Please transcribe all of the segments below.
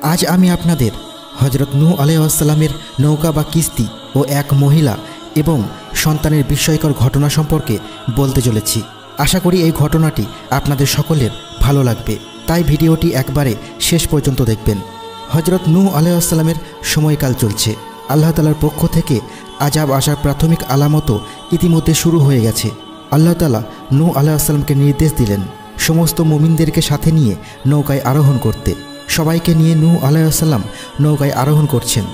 আজ আমি আপনাদের হযরত নূহ আলাইহিস সালামের নৌকা বা কিস্তি ও এক মহিলা এবং সন্তানের বিস্ময়কর ঘটনা সম্পর্কে বলতে চলেছি। আশা করি এই ঘটনাটি আপনাদের সকলের ভালো লাগবে, তাই ভিডিওটি একবারে শেষ পর্যন্ত দেখবেন। হযরত নূহ আলাইহিস সালামের সময়কাল চলছে। আল্লাহ তাআলার পক্ষ থেকে আযাব আসার প্রাথমিক আলামতও ইতিমধ্যে শুরু হয়ে গেছে। আল্লাহ তাআলা নূহ আলাইহিস সালামকে নির্দেশ দিলেন সমস্ত মুমিনদেরকে সাথে নিয়ে নৌকায় আরোহণ করতে। সবাইকে নিয়ে নূহ আলাইহিস সালাম নৌকায় আরোহণ করছেন।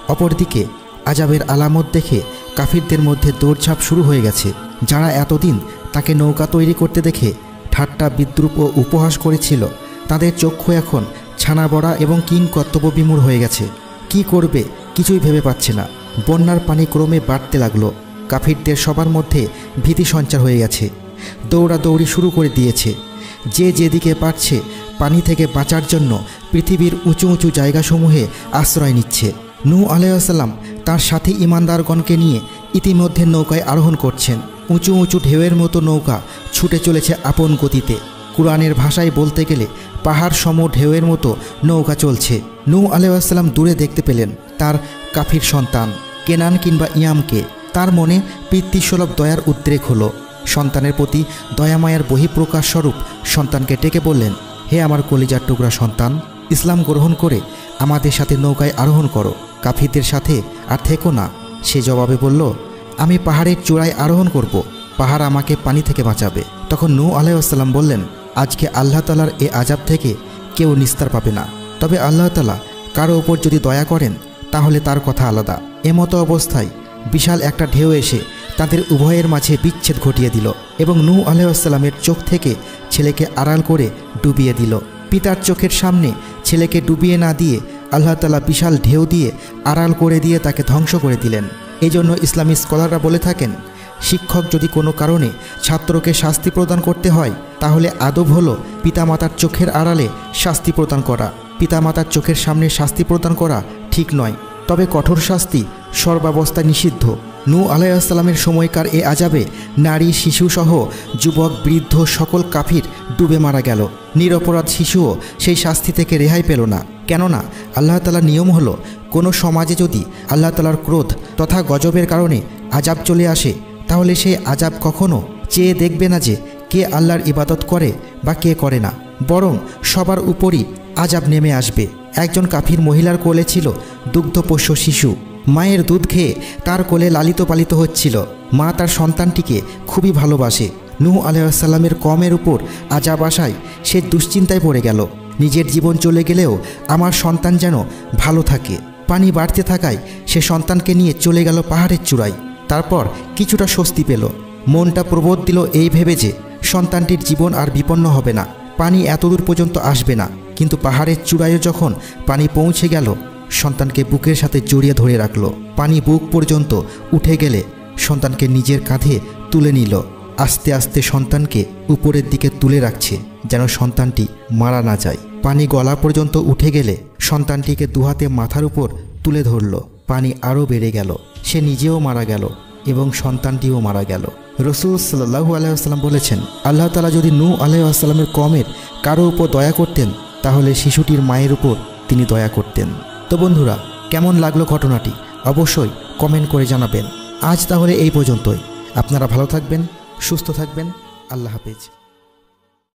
অপরদিকে আযাবের আলামত দেখে কাফিরদের মধ্যে দৌড়ঝাঁপ শুরু হয়ে গেছে। যারা এতদিন তাকে নৌকা তৈরি করতে দেখে ঠাট্টা বিদ্রূপ ও উপহাস করেছিল, তাদের চক্ষু এখন ছানা বড়া এবং কিং কর্তব্য বিমূঢ় হয়ে গেছে। কি করবে কিছুই ভেবে পাচ্ছে না। বন্যার পানি ক্রমে বাড়তে লাগলো। কাফিরদের সবার মধ্যে ভীতি সঞ্চার হয়ে গেছে। দৌড়াদৌড়ি শুরু করে দিয়েছে। যে যেদিকে পারছে পানি থেকে বাঁচার জন্য পৃথিবীর উঁচু উঁচু জায়গাসমূহে আশ্রয় নিচ্ছে। নূহ আলাইহিস সালাম তার সাথী ঈমানদারগণকে নিয়ে ইতিমধ্যে নৌকায় আরোহণ করছেন। উঁচু উঁচু ঢেউয়ের মতো নৌকা ছুটে চলেছে আপন গতিতে। কুরআনের ভাষায় বলতে গেলে পাহাড় সম ঢেউয়ের মতো নৌকা চলছে। নূহ আলাইহিস সালাম দূরে দেখতে পেলেন তার কাফির সন্তান কেনান কিংবা ইয়ামকে। তার মনে পিতৃসুলভ দয়ার উদ্রেক হলো। সন্তানের প্রতি দয়ামায়ার বহিঃপ্রকাশ স্বরূপ সন্তানকে ডেকে বললেন, হে আমার কলিজার টুকরা সন্তান, ইসলাম গ্রহণ করে আমাদের সাথে নৌকায় আরোহণ করো, কাফিরদের সাথে আর থেকো না। সে জবাবে বলল, আমি পাহাড়ের চূড়ায় আরোহণ করব, পাহাড় আমাকে পানি থেকে বাঁচাবে। তখন নূহ আলাইহিস সালাম বললেন, আজকে আল্লাহ তাআলার এ আযাব থেকে কেউ নিস্তার পাবে না। তবে আল্লাহ তাআলা কারো ওপর যদি দয়া করেন তাহলে তার কথা আলাদা। এমতো অবস্থায় বিশাল একটা ঢেউ এসে তাদের উভয়ের মাঝে বিচ্ছেদ ঘটিয়ে দিল এবং নূহ আলাইহিস সালামের চোখ থেকে ছেলেকে আড়াল করে ডুবিয়ে দিল। পিতার চোখের সামনে ছেলেকে ডুবিয়ে না দিয়ে আল্লাহ তাআলা বিশাল ঢেউ দিয়ে আড়াল করে দিয়ে তাকে ধ্বংস করে দিলেন। এজন্য ইসলামী স্কলাররা বলে থাকেন, শিক্ষক যদি কোনো কারণে ছাত্রকে শাস্তি প্রদান করতে হয় তাহলে আদব হলো পিতামাতার চোখের আড়ালে শাস্তি প্রদান করা। পিতামাতার চোখের সামনে শাস্তি প্রদান করা ঠিক নয়, তবে কঠোর শাস্তি সর্বাবস্থায় নিষিদ্ধ। নূহ আলাইহিস সালামের সময়কার এ আযাবে নারী শিশুসহ যুবক বৃদ্ধ সকল কাফির ডুবে মারা গেল। নিরপরাধ শিশুও সেই শাস্তি থেকে রেহাই পেল না। কেননা আল্লাহ তাআলার নিয়ম হলো কোনো সমাজে যদি আল্লাহ তাআলার ক্রোধ তথা গজবের কারণে আযাব চলে আসে তাহলে সেই আযাব কখনো চেয়ে দেখবে না যে কে আল্লাহর ইবাদত করে বা কে করে না, বরং সবার উপরই আযাব নেমে আসবে। একজন কাফির মহিলার কোলে ছিল দুগ্ধপোষ্য শিশু। মায়ের দুধ খেয়ে তার কোলে লালিত পালিত হচ্ছিল। মা তার সন্তানটিকে খুবই ভালোবাসে। নূহ আলাইহিস সালামের কওমের উপর আযাব আসায় সে দুশ্চিন্তায় পড়ে গেল। নিজের জীবন চলে গেলেও আমার সন্তান যেন ভালো থাকে। পানি বাড়তে থাকায় সে সন্তানকে নিয়ে চলে গেল পাহাড়ের চূড়ায়। তারপর কিছুটা স্বস্তি পেল। মনটা প্রবোধ দিল এই ভেবে যে সন্তানটির জীবন আর বিপন্ন হবে না, পানি এতদূর পর্যন্ত আসবে না। কিন্তু পাহাড়ের চূড়ায়ও যখন পানি পৌঁছে গেল, সন্তানকে বুকের সাথে জড়িয়ে ধরে রাখল। পানি বুক পর্যন্ত উঠে গেলে সন্তানকে নিজের কাঁধে তুলে নিল। আস্তে আস্তে সন্তানকে উপরের দিকে তুলে রাখছে যেন সন্তানটি মারা না যায়। পানি গলা পর্যন্ত উঠে গেলে সন্তানটিকে দুহাতে মাথার উপর তুলে ধরল। পানি আরও বেড়ে গেল। সে নিজেও মারা গেল এবং সন্তানটিও মারা গেল। রাসূল সাল্লাল্লাহু আলাইহি ওয়াসাল্লাম বলেছেন, আল্লাহ তাআলা যদি নূহ আলাইহিস সালামের কওমের কারো উপর দয়া করতেন তাহলে শিশুটির মায়ের উপর তিনি দয়া করতেন। তো বন্ধুরা, কেমন লাগলো ঘটনাটি অবশ্যই কমেন্ট করে জানাবেন। আজ তাহলে এই পর্যন্তই। আপনারা ভালো থাকবেন, সুস্থ থাকবেন। আল্লাহ হাফেজ।